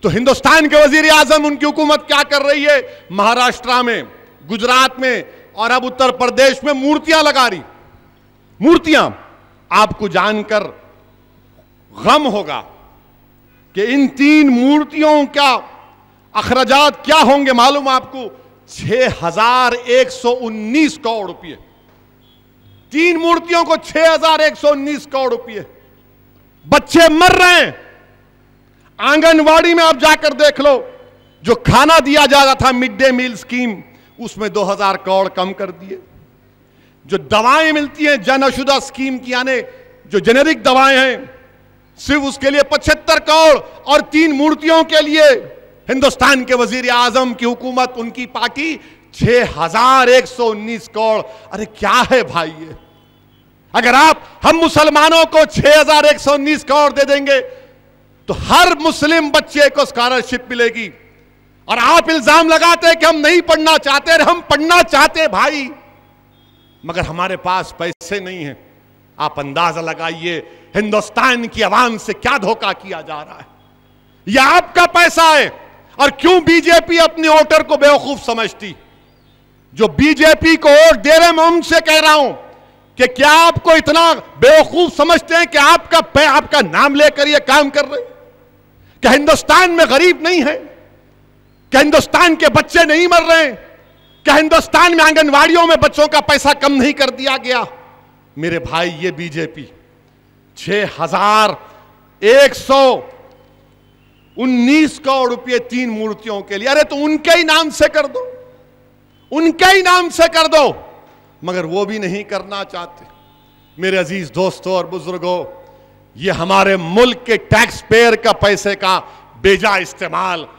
तो हिंदुस्तान के वजीर आजम, उनकी हुकूमत क्या कर रही है? महाराष्ट्र में, गुजरात में और अब उत्तर प्रदेश में मूर्तियां लगा रही। मूर्तियां, आपको जानकर गम होगा कि इन 3 मूर्तियों का अखराजात क्या होंगे मालूम आपको? 6119 करोड़ रुपये। 3 मूर्तियों को 6119 करोड़ रुपये। बच्चे मर रहे हैं। आंगनवाड़ी में आप जाकर देख लो, जो खाना दिया जा रहा था मिड डे मील स्कीम, उसमें 2000 करोड़ कम कर दिए। जो दवाएं मिलती हैं जन औषधि स्कीम की, यानी जो जेनेरिक दवाएं हैं, सिर्फ उसके लिए 75 करोड़, और 3 मूर्तियों के लिए हिंदुस्तान के वजीर आजम की हुकूमत, उनकी पार्टी 6119 करोड़। अरे क्या है भाई ये? अगर हम मुसलमानों को 6119 करोड़ दे देंगे तो हर मुस्लिम बच्चे को स्कॉलरशिप मिलेगी, और आप इल्जाम लगाते हैं कि हम नहीं पढ़ना चाहते। हम पढ़ना चाहते भाई, मगर हमारे पास पैसे नहीं हैं। आप अंदाजा लगाइए हिंदुस्तान की आवाम से क्या धोखा किया जा रहा है। यह आपका पैसा है, और क्यों बीजेपी अपने वोटर को बेवकूफ समझती? जो बीजेपी को वोट दे रहे हैं, मैं उनसे कह रहा हूं कि क्या आपको इतना बेवकूफ समझते हैं कि आपका नाम लेकर यह काम कर रहे हैं? क्या हिंदुस्तान में गरीब नहीं है? क्या हिंदुस्तान के बच्चे नहीं मर रहे हैं? क्या हिंदुस्तान में आंगनवाड़ियों में बच्चों का पैसा कम नहीं कर दिया गया? मेरे भाई, ये बीजेपी 6119 करोड़ रुपए 3 मूर्तियों के लिए, अरे तो उनके ही नाम से कर दो, उनके ही नाम से कर दो, मगर वो भी नहीं करना चाहते। मेरे अजीज दोस्तों और बुजुर्गों, ये हमारे मुल्क के टैक्स पेयर का पैसे का बेजा इस्तेमाल